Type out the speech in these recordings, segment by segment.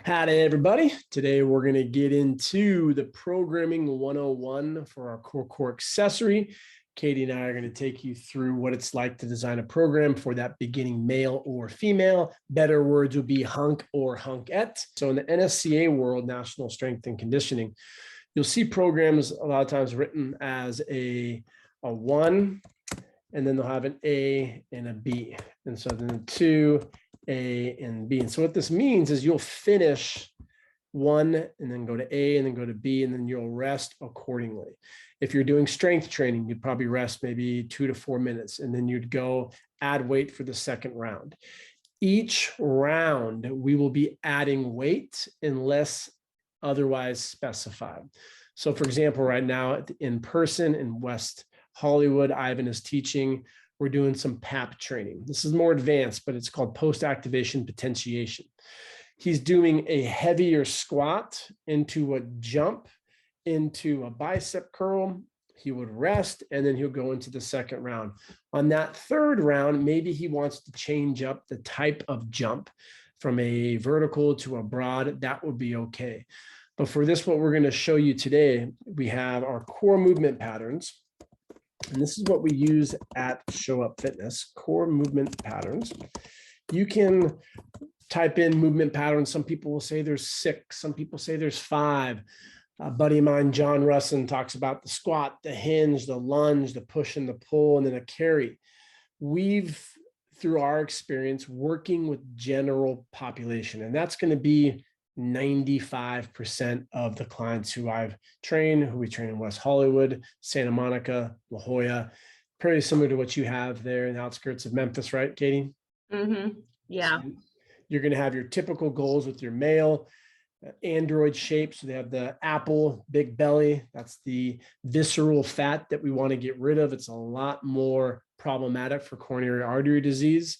Howdy, everybody. Today, we're going to get into the programming 101 for our core accessory. Katie and I are going to take you through what it's like to design a program for that beginning male or female. Better words would be hunk or hunkette. So in the NSCA world, National Strength and Conditioning, you'll see programs a lot of times written as a 1, and then they'll have an A and a B. And so then 2, A and B. And so what this means is you'll finish 1 and then go to A and then go to B, and then you'll rest accordingly. If you're doing strength training, you'd probably rest maybe 2 to 4 minutes, and then you'd go add weight for the second round. Each round, we will be adding weight unless otherwise specified. So for example, right now in person in West Hollywood, Ivan is teaching. We're doing some PAP training. This is more advanced, but it's called post-activation potentiation. He's doing a heavier squat into a jump, into a bicep curl. He would rest, and then he'll go into the second round. On that third round, maybe he wants to change up the type of jump from a vertical to a broad. That would be okay. But for this, what we're going to show you today, we have our core movement patterns. And this is what we use at Show Up Fitness, core movement patterns. You can type in movement patterns. Some people will say there's 6. Some people say there's 5. A buddy of mine, John Russin, talks about the squat, the hinge, the lunge, the push and the pull, and then a carry. We've, through our experience, working with general population, and that's going to be 95% of the clients who I've trained, who we train in West Hollywood, Santa Monica, La Jolla, pretty similar to what you have there in the outskirts of Memphis, right, Katie? Mm-hmm. Yeah. So you're going to have your typical goals with your male, android shape. So they have the apple, big belly. That's the visceral fat that we want to get rid of. It's a lot more problematic for coronary artery disease.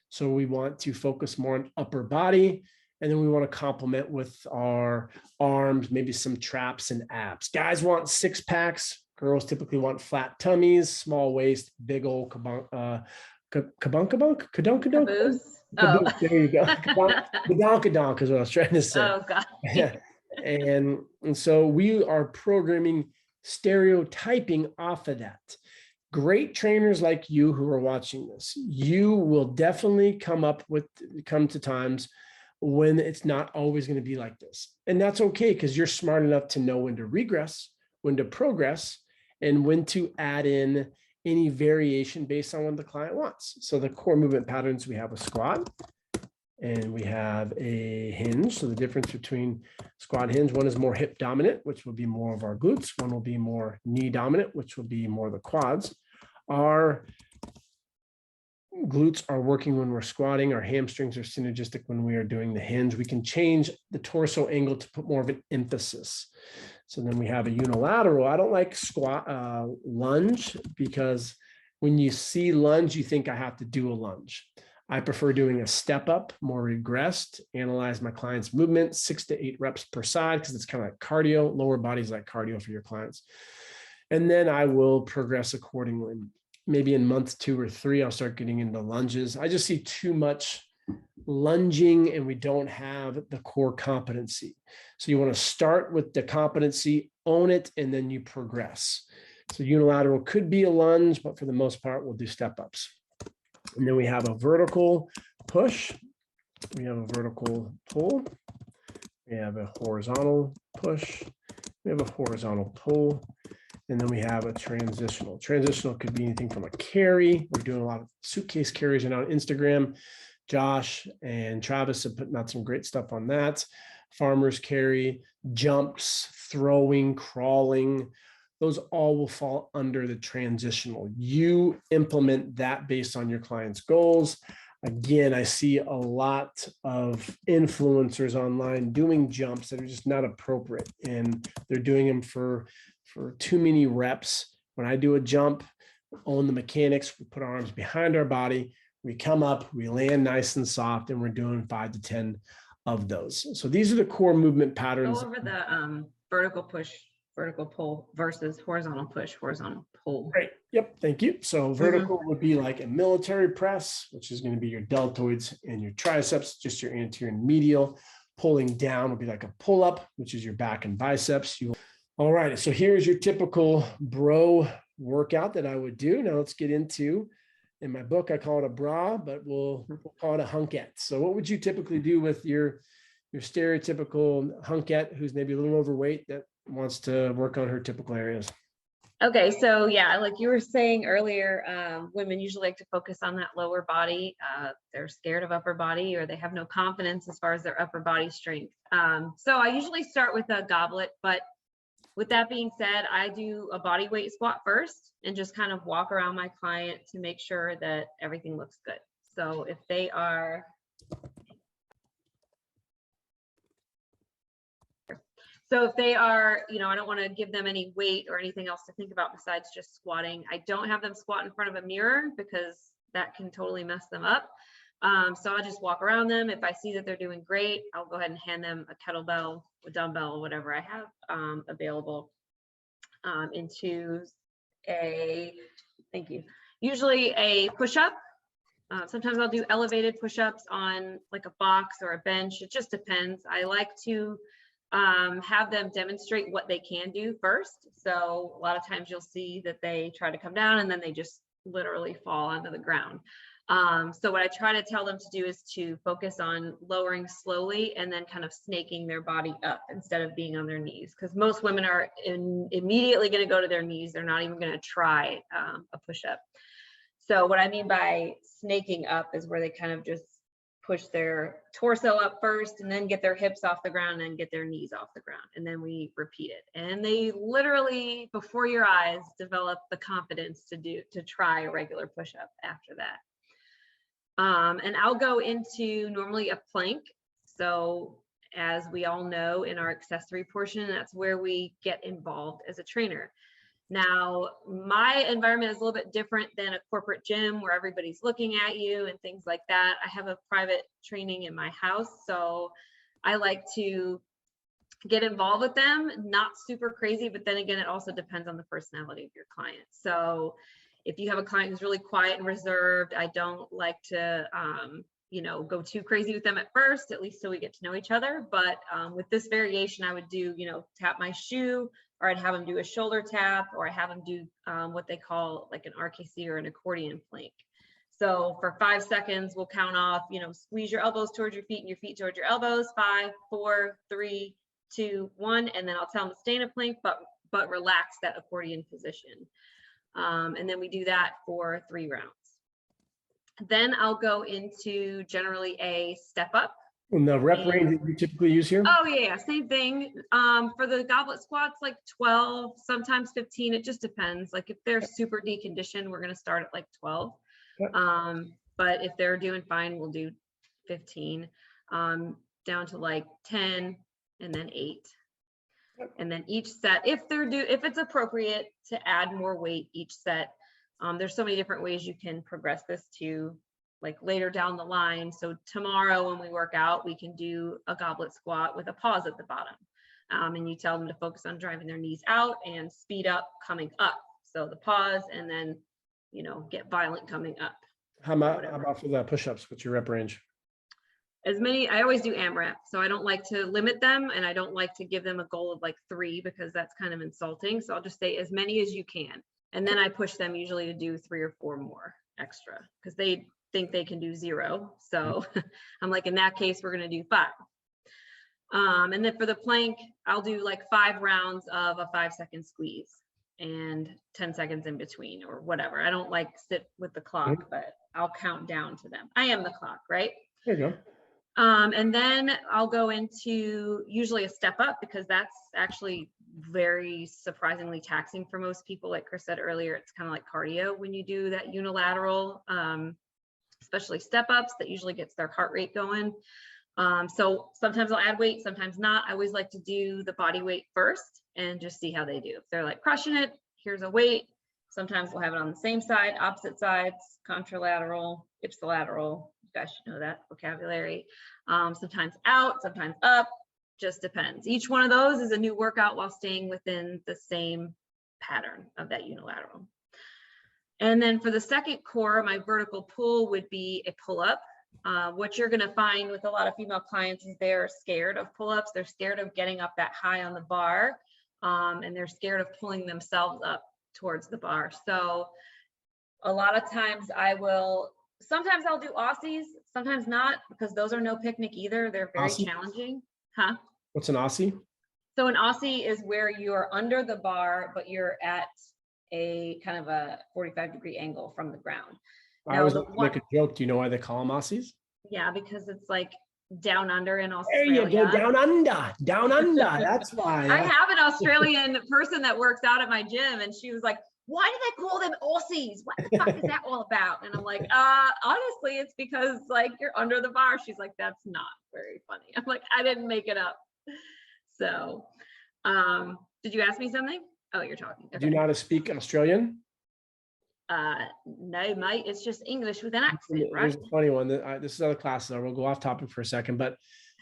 So we want to focus more on upper body. And then we want to complement with our arms, maybe some traps and abs. Guys want 6 packs. Girls typically want flat tummies, small waist, big old kabunk. There you go. Kadonkadonk is what I was trying to say. Oh, God. and so we are programming stereotyping off of that. Great trainers like you who are watching this, you will definitely come to times when it's not always going to be like this. And that's okay, because you're smart enough to know when to regress, when to progress, and when to add in any variation based on what the client wants. So the core movement patterns, we have a squat and we have a hinge. So the difference between squat and hinge, one is more hip dominant, which will be more of our glutes. One will be more knee dominant, which will be more the quads. Our glutes are working when we're squatting. Our hamstrings are synergistic when we are doing the hinge. We can change the torso angle to put more of an emphasis. So then we have a unilateral. I don't like lunge, because when you see lunge, you think I have to do a lunge. I prefer doing a step up, more regressed, analyze my client's movement, 6 to 8 reps per side, because it's kind of like cardio. Lower body's like cardio for your clients. And then I will progress accordingly. Maybe in month 2 or 3, I'll start getting into lunges. I just see too much lunging and we don't have the core competency. So you want to start with the competency, own it, and then you progress. So unilateral could be a lunge, but for the most part, we'll do step ups. And then we have a vertical push. We have a vertical pull. We have a horizontal push. We have a horizontal pull. And then we have a transitional. Transitional could be anything from a carry. We're doing a lot of suitcase carries and on Instagram. Josh and Travis have put out some great stuff on that. Farmer's carry, jumps, throwing, crawling. Those all will fall under the transitional. You implement that based on your client's goals. Again, I see a lot of influencers online doing jumps that are just not appropriate, and they're doing them for too many reps. When I do a jump, own the mechanics, we put our arms behind our body, we come up, we land nice and soft, and we're doing 5 to 10 of those. So these are the core movement patterns. Go over the vertical push vertical pull versus horizontal push, horizontal pull. Great. Yep. Thank you. So vertical would be like a military press, which is going to be your deltoids and your triceps, just your anterior and medial. Pulling down would be like a pull up, which is your back and biceps. All right. So here's your typical bro workout that I would do. Now let's get into, in my book, I call it a bra, but we'll call it a hunkette. So what would you typically do with your stereotypical hunkette who's maybe a little overweight that wants to work on her typical areas? Okay, so yeah, like you were saying earlier, women usually like to focus on that lower body. They're scared of upper body, or they have no confidence as far as their upper body strength. So I usually start with a goblet, but with that being said, I do a body weight squat first and just kind of walk around my client to make sure that everything looks good. So if they are, you know, I don't want to give them any weight or anything else to think about besides just squatting. I don't have them squat in front of a mirror because that can totally mess them up. So I'll just walk around them. If I see that they're doing great, I'll go ahead and hand them a kettlebell, a dumbbell, whatever I have available into usually a push-up. Sometimes I'll do elevated push-ups on like a box or a bench. It just depends. I like to have them demonstrate what they can do first. So a lot of times you'll see that they try to come down and then they just literally fall onto the ground. So what I try to tell them to do is to focus on lowering slowly and then kind of snaking their body up instead of being on their knees, because most women are immediately going to go to their knees. They're not even going to try a push-up. So what I mean by snaking up is where they kind of just push their torso up first and then get their hips off the ground and get their knees off the ground. And then we repeat it. And they literally, before your eyes, develop the confidence to try a regular push-up after that. And I'll go into normally a plank. So as we all know, in our accessory portion, that's where we get involved as a trainer. Now, my environment is a little bit different than a corporate gym where everybody's looking at you and things like that. I have a private training in my house, so I like to get involved with them, not super crazy, but then again, it also depends on the personality of your client. So if you have a client who's really quiet and reserved, I don't like to, you know, go too crazy with them at first, at least so we get to know each other. But with this variation, I would do, you know, tap my shoe, or I'd have them do a shoulder tap, or I have them do what they call like an RKC or an accordion plank. So for 5 seconds, we'll count off, you know, squeeze your elbows towards your feet and your feet towards your elbows. 5, 4, 3, 2, 1. And then I'll tell them to stay in a plank, but relax that accordion position. And then we do that for 3 rounds. Then I'll go into generally a step up. And the rep range that you typically use here? Oh yeah, same thing. For the goblet squats, like 12, sometimes 15. It just depends. Like if they're super deconditioned, we're gonna start at like 12. But if they're doing fine, we'll do 15, down to like 10, and then 8. And then each set, if it's appropriate to add more weight each set, there's so many different ways you can progress this to like later down the line. So tomorrow when we work out, we can do a goblet squat with a pause at the bottom. And you tell them to focus on driving their knees out and speed up coming up. So the pause and then, you know, get violent coming up. How about for the push-ups? What's your rep range? As many, I always do AMRAP. So I don't like to limit them, and I don't like to give them a goal of like 3 because that's kind of insulting. So I'll just say as many as you can. And then I push them usually to do 3 or 4 more extra because they think they can do 0. So I'm like, in that case, we're going to do 5. And then for the plank, I'll do like 5 rounds of a 5-second squeeze and 10 seconds in between or whatever. I don't like sit with the clock, but I'll count down to them. I am the clock, right? There you go. And then I'll go into usually a step up because that's actually very surprisingly taxing for most people. Like Chris said earlier, it's kind of like cardio when you do that unilateral, especially step ups. That usually gets their heart rate going. So sometimes I'll add weight, sometimes not. I always like to do the body weight first and just see how they do. If they're like crushing it, here's a weight. Sometimes we'll have it on the same side, opposite sides, contralateral, ipsilateral. You guys should know that vocabulary. Sometimes out, sometimes up, just depends. Each one of those is a new workout while staying within the same pattern of that unilateral. And then for the second core, my vertical pull would be a pull-up. What you're going to find with a lot of female clients is they're scared of pull-ups. They're scared of getting up that high on the bar, and they're scared of pulling themselves up towards the bar. So a lot of times sometimes I'll do Aussies, sometimes not, because those are no picnic either. They're very challenging. Huh? What's an Aussie? So an Aussie is where you're under the bar, but you're at a kind of a 45-degree angle from the ground. I was make a joke. Do you know why they call them Aussies? Yeah, because it's like down under in Australia. There you go, down under. That's why. I have an Australian person that works out at my gym, and she was like, why do they call them Aussies? What the fuck is that all about? And I'm like, honestly, it's because like you're under the bar. She's like, that's not very funny. I'm like, I didn't make it up. So, did you ask me something? Oh, you're talking. Okay. Do you know how to speak Australian? No, mate. It's just English with an accent, right? Here's a funny one. This is other classes. I will go off topic for a second, but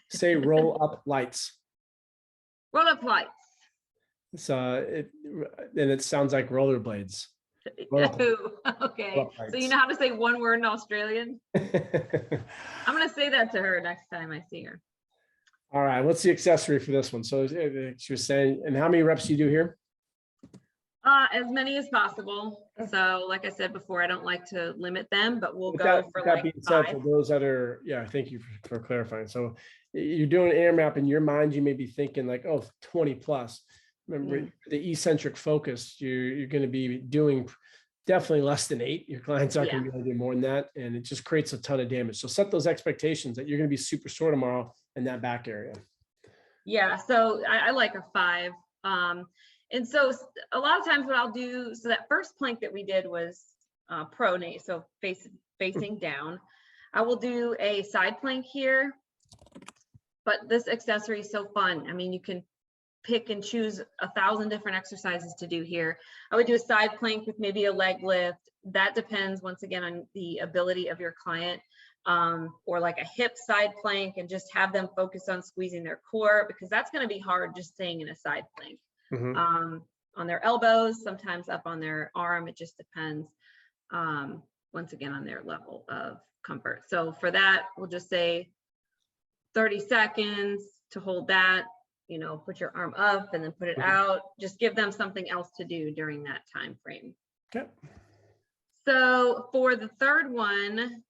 say roll up lights. Roll up lights. So it sounds like rollerblades. Okay. So you know how to say one word in Australian? I'm going to say that to her next time I see her. All right. What's the accessory for this one? So she was saying, and how many reps do you do here? As many as possible. So like I said before, I don't like to limit them, but we'll go for like 5. For those that are, yeah, thank you for clarifying. So you're doing air map in your mind, you may be thinking like, oh, 20 plus. Remember the eccentric focus, you're going to be doing definitely less than 8. Your clients aren't going to be able to do more than that. And it just creates a ton of damage. So set those expectations that you're going to be super sore tomorrow in that back area. Yeah. So I like a 5. And so a lot of times what I'll do, so that first plank that we did was pronate, so facing down. I will do a side plank here, but this accessory is so fun. I mean, you can pick and choose 1,000 different exercises to do here. I would do a side plank with maybe a leg lift. That depends once again on the ability of your client, or like a hip side plank, and just have them focus on squeezing their core, because that's going to be hard just staying in a side plank. On their elbows, sometimes up on their arm. It just depends, once again, on their level of comfort. So for that, we'll just say 30 seconds to hold that, you know, put your arm up and then put it out. Just give them something else to do during that time frame. Okay. So for the third one,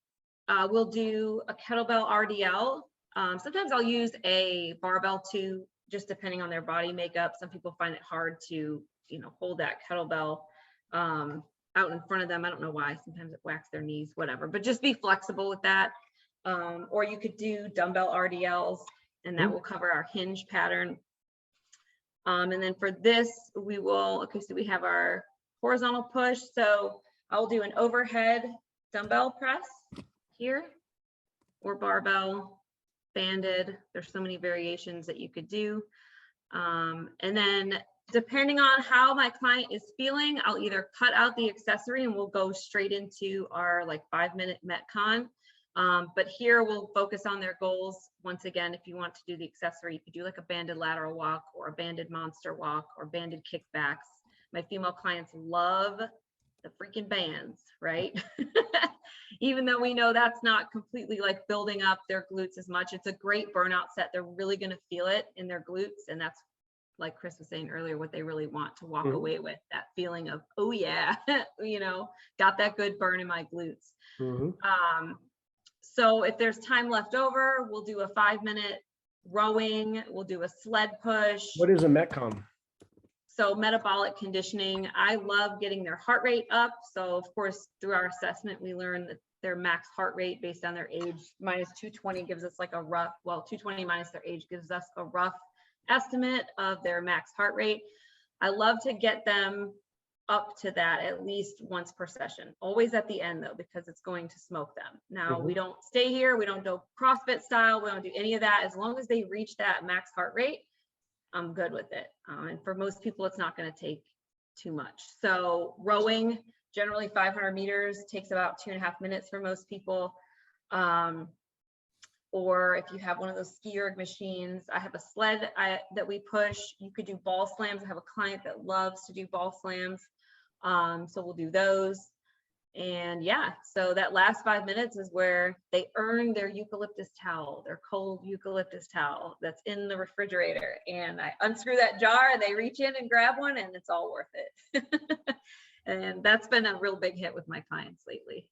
we'll do a kettlebell RDL. Sometimes I'll use a barbell too, just depending on their body makeup. Some people find it hard to, you know, hold that kettlebell out in front of them. I don't know why. Sometimes it whacks their knees, whatever, but just be flexible with that. Or you could do dumbbell RDLs, and that will cover our hinge pattern. And then for this, we will, okay, so we have our horizontal push. So I'll do an overhead dumbbell press here, or barbell, banded. There's so many variations that you could do. And then depending on how my client is feeling, I'll either cut out the accessory and we'll go straight into our like 5-minute Metcon. But here we'll focus on their goals. Once again, if you want to do the accessory, you could do like a banded lateral walk or a banded monster walk or banded kickbacks. My female clients love the freaking bands, right? Even though we know that's not completely like building up their glutes as much, it's a great burnout set. They're really going to feel it in their glutes. And that's, like Chris was saying earlier, what they really want to walk away with, that feeling of, oh yeah, you know, got that good burn in my glutes. So if there's time left over, we'll do a 5-minute rowing. We'll do a sled push. What is a Metcon? So metabolic conditioning. I love getting their heart rate up. So of course, through our assessment, we learn that their max heart rate based on their age, minus 220 gives us like a rough, well, 220 minus their age gives us a rough estimate of their max heart rate. I love to get them up to that at least once per session, always at the end though, because it's going to smoke them. Now we don't stay here. We don't do CrossFit style. We don't do any of that. As long as they reach that max heart rate, I'm good with it. And for most people, it's not going to take too much. So rowing, generally 500 meters, takes about 2.5 minutes for most people. or if you have one of those ski erg machines, I have a sled that we push. You could do ball slams. I have a client that loves to do ball slams. So we'll do those. And yeah, so that last 5 minutes is where they earn their eucalyptus towel, their cold eucalyptus towel that's in the refrigerator. And I unscrew that jar and they reach in and grab one, and it's all worth it. And that's been a real big hit with my clients lately.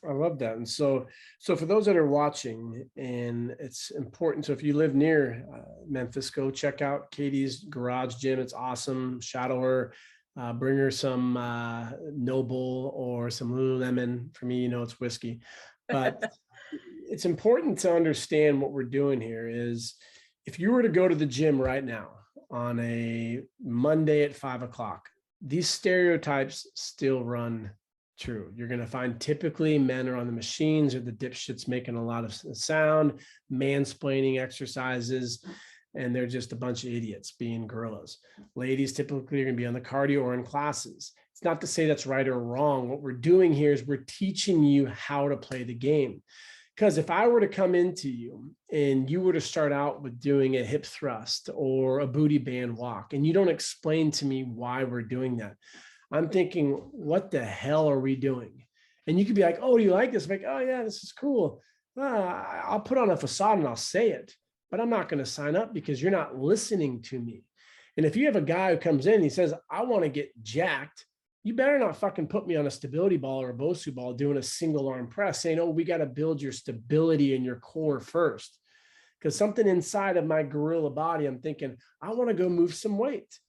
I love that. And so for those that are watching, and it's important. So if you live near Memphis, go check out Katie's garage gym. It's awesome. Shadow her, bring her some Noble or some Lululemon. For me, you know, it's whiskey, but it's important to understand what we're doing here is if you were to go to the gym right now on a Monday at 5 o'clock, these stereotypes still run true. You're going to find typically men are on the machines or the dipshits making a lot of sound, mansplaining exercises, and they're just a bunch of idiots being gorillas. Ladies typically are going to be on the cardio or in classes. It's not to say that's right or wrong. What we're doing here is we're teaching you how to play the game. Because if I were to come into you and you were to start out with doing a hip thrust or a booty band walk, and you don't explain to me why we're doing that, I'm thinking, what the hell are we doing? And you could be like, oh, do you like this? I'm like, oh yeah, this is cool. I'll put on a facade and I'll say it, but I'm not going to sign up because you're not listening to me. And if you have a guy who comes in and he says, I want to get jacked, you better not fucking put me on a stability ball or a Bosu ball doing a single arm press saying, oh, we got to build your stability in your core first. Because something inside of my gorilla body, I'm thinking, I want to go move some weight.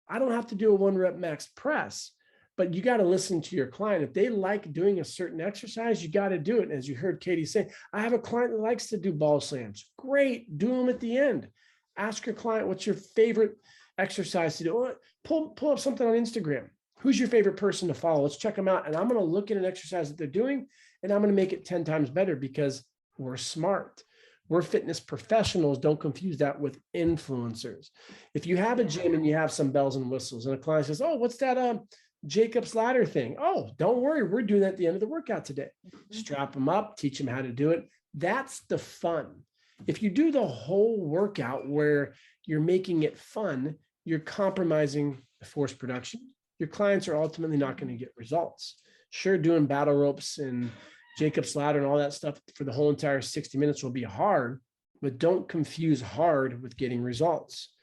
I don't have to do a 1 rep max press, but you got to listen to your client. If they like doing a certain exercise, you got to do it. And as you heard Katie say, I have a client that likes to do ball slams. Great. Do them at the end. Ask your client, what's your favorite exercise to do? Pull up something on Instagram. Who's your favorite person to follow? Let's check them out. And I'm going to look at an exercise that they're doing, and I'm going to make it 10 times better because we're smart. We're fitness professionals. Don't confuse that with influencers. If you have a gym and you have some bells and whistles and a client says, oh, what's that Jacob's ladder thing? Oh, don't worry. We're doing that at the end of the workout today. Strap them up, teach them how to do it. That's the fun. If you do the whole workout where you're making it fun, you're compromising the force production. Your clients are ultimately not going to get results. Sure, doing battle ropes and Jacob's ladder and all that stuff for the whole entire 60 minutes will be hard, but don't confuse hard with getting results.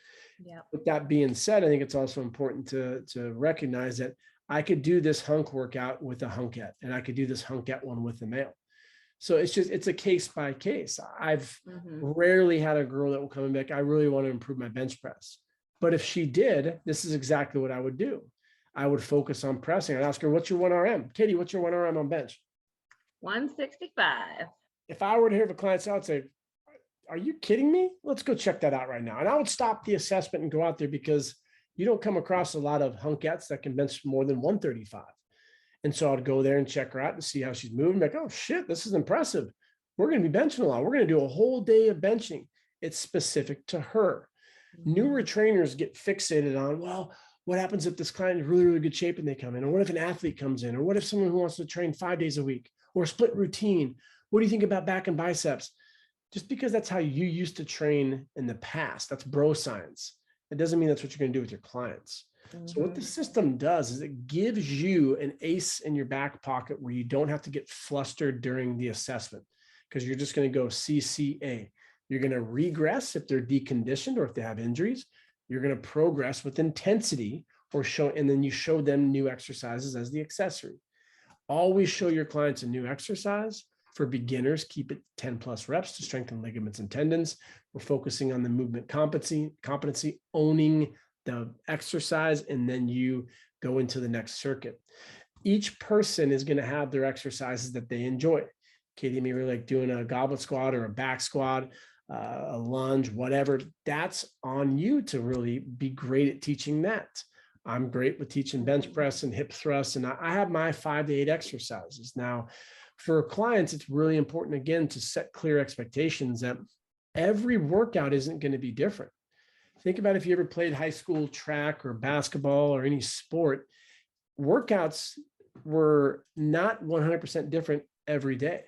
Yeah. With that being said, I think it's also important to recognize that I could do this hunk workout with a hunkette, and I could do this hunkette one with a male. So it's a case by case. I've rarely had a girl that will come and be like, I really want to improve my bench press. But if she did, this is exactly what I would do. I would focus on pressing. I'd ask her, what's your 1 RM? Katie, what's your 1 RM on bench? 165. If I were to hear a client say, I would say, are you kidding me? Let's go check that out right now. And I would stop the assessment and go out there because you don't come across a lot of hunkettes that can bench more than 135. And so I'd go there and check her out and see how she's moving. Like, oh shit, this is impressive. We're going to be benching a lot. We're going to do a whole day of benching. It's specific to her. Newer trainers get fixated on, well, what happens if this client is really, really good shape and they come in? Or what if an athlete comes in? Or what if someone who wants to train 5 days a week or split routine? What do you think about back and biceps? Just because that's how you used to train in the past, that's bro science. It doesn't mean that's what you're going to do with your clients. So what the system does is it gives you an ace in your back pocket where you don't have to get flustered during the assessment because you're just going to go CCA. You're going to regress if they're deconditioned or if they have injuries. You're going to progress with intensity and then you show them new exercises as the accessory. Always show your clients a new exercise. For beginners, keep it 10 plus reps to strengthen ligaments and tendons. We're focusing on the movement competency, owning the exercise, and then you go into the next circuit. Each person is going to have their exercises that they enjoy. Katie may really like doing a goblet squat or a back squat, a lunge, whatever. That's on you to really be great at teaching that. I'm great with teaching bench press and hip thrust, and I have my 5 to 8 exercises. Now, for clients, it's really important, again, to set clear expectations that every workout isn't going to be different. Think about if you ever played high school track or basketball or any sport, workouts were not 100% different every day.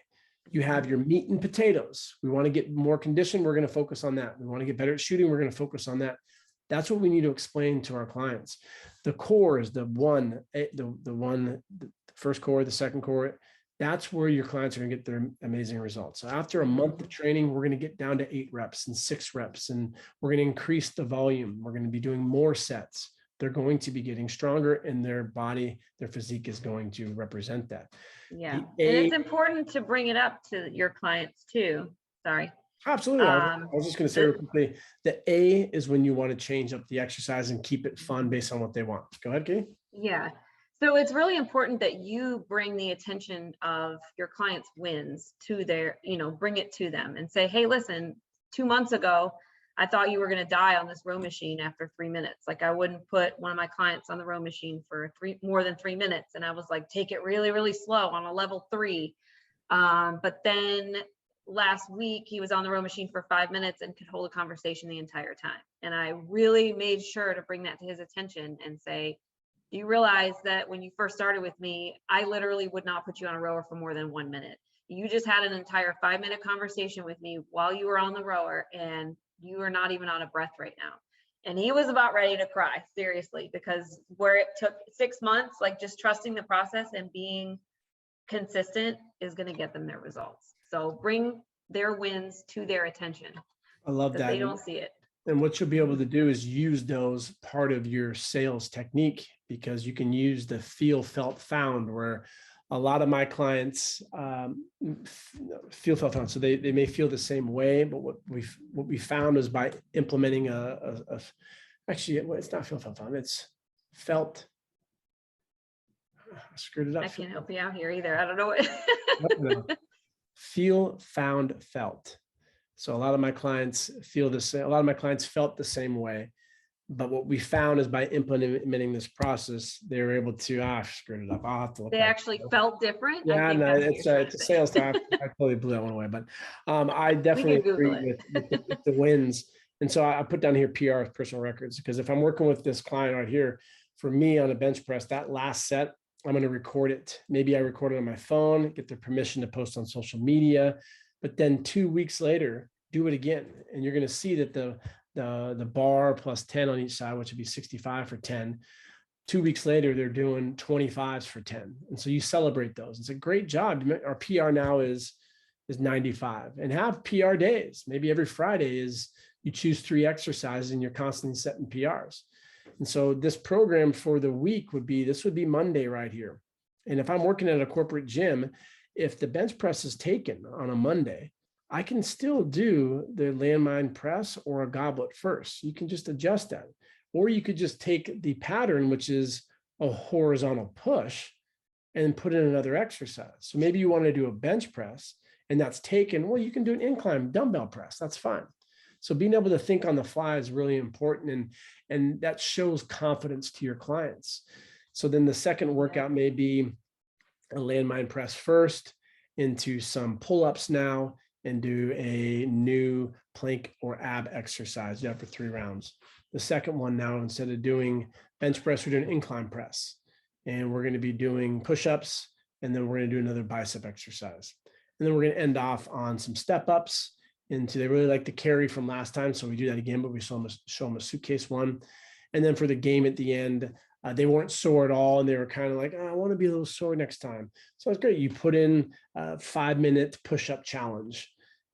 You have your meat and potatoes. We want to get more conditioned. We're going to focus on that. We want to get better at shooting. We're going to focus on that. That's what we need to explain to our clients. The core is the first core, the second core. That's where your clients are going to get their amazing results. So after a month of training, we're going to get down to 8 reps and 6 reps, and we're going to increase the volume. We're going to be doing more sets. They're going to be getting stronger, and their body, their physique is going to represent that. Yeah. And it's important to bring it up to your clients too. Sorry. Absolutely. I was just going to say real quickly, the A is when you want to change up the exercise and keep it fun based on what they want. Go ahead, Katie. Yeah. So it's really important that you bring the attention of your clients' wins to their, bring it to them and say, hey, listen, 2 months ago, I thought you were going to die on this row machine after 3 minutes. Like, I wouldn't put one of my clients on the row machine for more than 3 minutes. And I was like, take it really, really slow on a level 3. But then last week he was on the row machine for 5 minutes and could hold a conversation the entire time. And I really made sure to bring that to his attention and say, do you realize that when you first started with me, I literally would not put you on a rower for more than 1 minute. You just had an entire 5-minute conversation with me while you were on the rower, and you are not even out of breath right now. And he was about ready to cry, seriously, because where it took 6 months, like just trusting the process and being consistent is going to get them their results. So bring their wins to their attention. I love that. They don't see it. And what you'll be able to do is use those part of your sales technique, because you can use the feel, felt, found, where a lot of my clients feel, felt, found. So they may feel the same way, but what we found is by implementing actually, it's not feel, felt, found, it's felt. I screwed it up. I can't help you out here either. I don't know what. No. Feel, found, felt. So a lot of my clients feel the same. A lot of my clients felt the same way, but what we found is by implementing this process, they were able to, I screwed it up. I'll have to look. They actually felt different. Yeah, no, it's a sales time. I totally blew that one away, but I definitely agree with the wins. And so I put down here PR, personal records, because if I'm working with this client right here, for me on a bench press, that last set, I'm going to record it. Maybe I record it on my phone, get their permission to post on social media. But then 2 weeks later, do it again. And you're going to see that the bar plus 10 on each side, which would be 65 for 10. 2 weeks later, they're doing 25s for 10. And so you celebrate those. It's a great job. Our PR now is 95, and have PR days. Maybe every Friday is you choose 3 exercises and you're constantly setting PRs. And so this program for the week would be Monday right here. And if I'm working at a corporate gym, if the bench press is taken on a Monday, I can still do the landmine press or a goblet first. You can just adjust that. Or you could just take the pattern, which is a horizontal push, and put in another exercise. So maybe you want to do a bench press and that's taken. Well, you can do an incline dumbbell press. That's fine. So being able to think on the fly is really important. And that shows confidence to your clients. So then the second workout may be a landmine press first into some pull-ups now, and do a new plank or ab exercise after 3 rounds. The second one now, instead of doing bench press, we're doing incline press. And we're going to be doing push-ups, and then we're going to do another bicep exercise. And then we're going to end off on some step-ups into, they really like the carry from last time, so we do that again, but we show them a suitcase one. And then for the game at the end, they weren't sore at all, and they were kind of like, oh, I want to be a little sore next time. So it's great. You put in a 5-minute push-up challenge.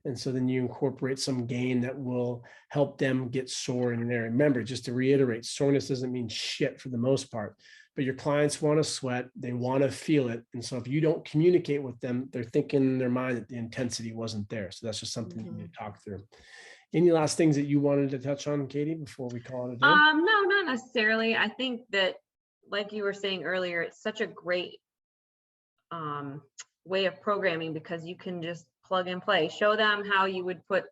And so then you incorporate some gain that will help them get sore in there. Remember, just to reiterate, soreness doesn't mean shit for the most part, but your clients want to sweat. They want to feel it. And so if you don't communicate with them, they're thinking in their mind that the intensity wasn't there. So that's just something you need to talk through. Any last things that you wanted to touch on, Katie, before we call it a day? No, not necessarily. I think that, like you were saying earlier, it's such a great way of programming, because you can just plug and play. Show them how you would put,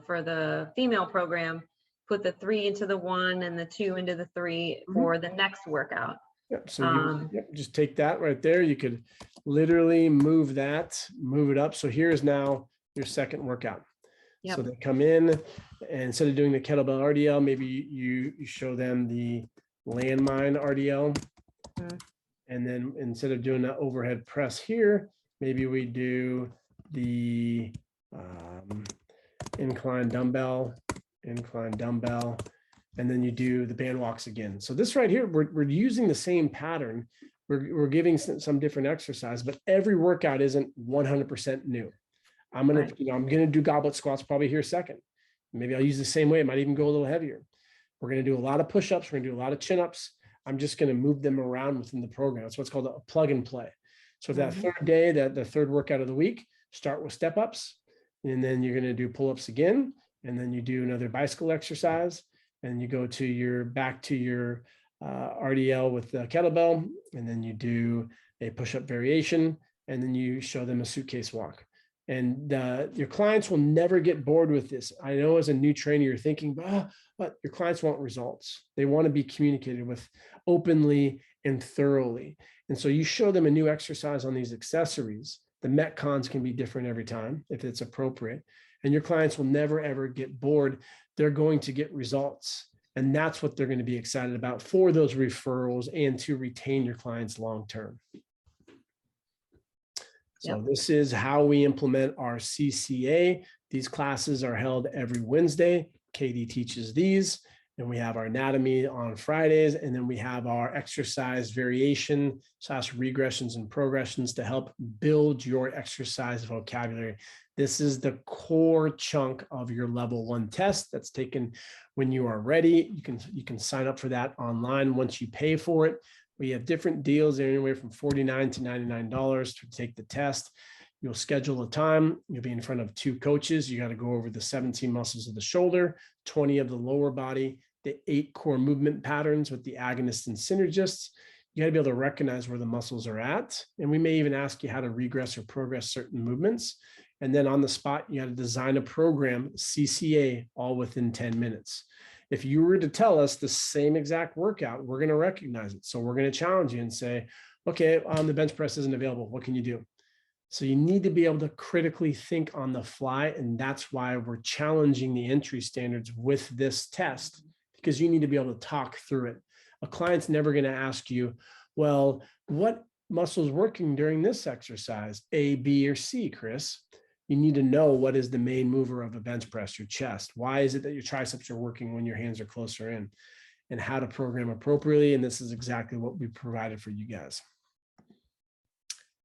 for the female program, put the 3 into the 1 and the 2 into the 3 for the next workout. Yep. So just take that right there. You could literally move it up. So here's now your second workout. Yep. So they come in, and instead of doing the kettlebell RDL, maybe you show them the landmine RDL. And then instead of doing the overhead press here, maybe we do the incline dumbbell, and then you do the band walks again. So this right here, we're using the same pattern. We're giving some different exercise, but every workout isn't 100% new. I'm gonna do goblet squats probably here second. Maybe I'll use the same way. It might even go a little heavier. We're gonna do a lot of push-ups. We're gonna do a lot of chin-ups. I'm just gonna move them around within the program. That's what's called a plug and play. So that third day, the third workout of the week, start with step-ups, and then you're gonna do pull-ups again, and then you do another bicycle exercise, and you go to back to your RDL with the kettlebell, and then you do a push-up variation, and then you show them a suitcase walk. And your clients will never get bored with this. I know as a new trainer, you're thinking, but your clients want results. They want to be communicated with openly and thoroughly. And so you show them a new exercise on these accessories. The Metcons can be different every time if it's appropriate. And your clients will never, ever get bored. They're going to get results. And that's what they're going to be excited about for those referrals and to retain your clients long-term. So this is how we implement our CCA. These classes are held every Wednesday. Katie teaches these, and we have our anatomy on Fridays, and then we have our exercise variation / regressions and progressions to help build your exercise vocabulary. This is the core chunk of your level 1 test that's taken when you are ready. You can sign up for that online once you pay for it. We have different deals anywhere from $49 to $99 to take the test. You'll schedule a time. You'll be in front of 2 coaches. You got to go over the 17 muscles of the shoulder, 20 of the lower body, the 8 core movement patterns with the agonists and synergists. You got to be able to recognize where the muscles are at. And we may even ask you how to regress or progress certain movements. And then on the spot, you got to design a program, CCA, all within 10 minutes. If you were to tell us the same exact workout, we're going to recognize it. So we're going to challenge you and say, okay, the bench press isn't available. What can you do? So you need to be able to critically think on the fly. And that's why we're challenging the entry standards with this test, because you need to be able to talk through it. A client's never going to ask you, well, what muscle's working during this exercise, A, B, or C, Chris? You need to know what is the main mover of a bench press, your chest. Why is it that your triceps are working when your hands are closer in, and how to program appropriately. And this is exactly what we provided for you guys.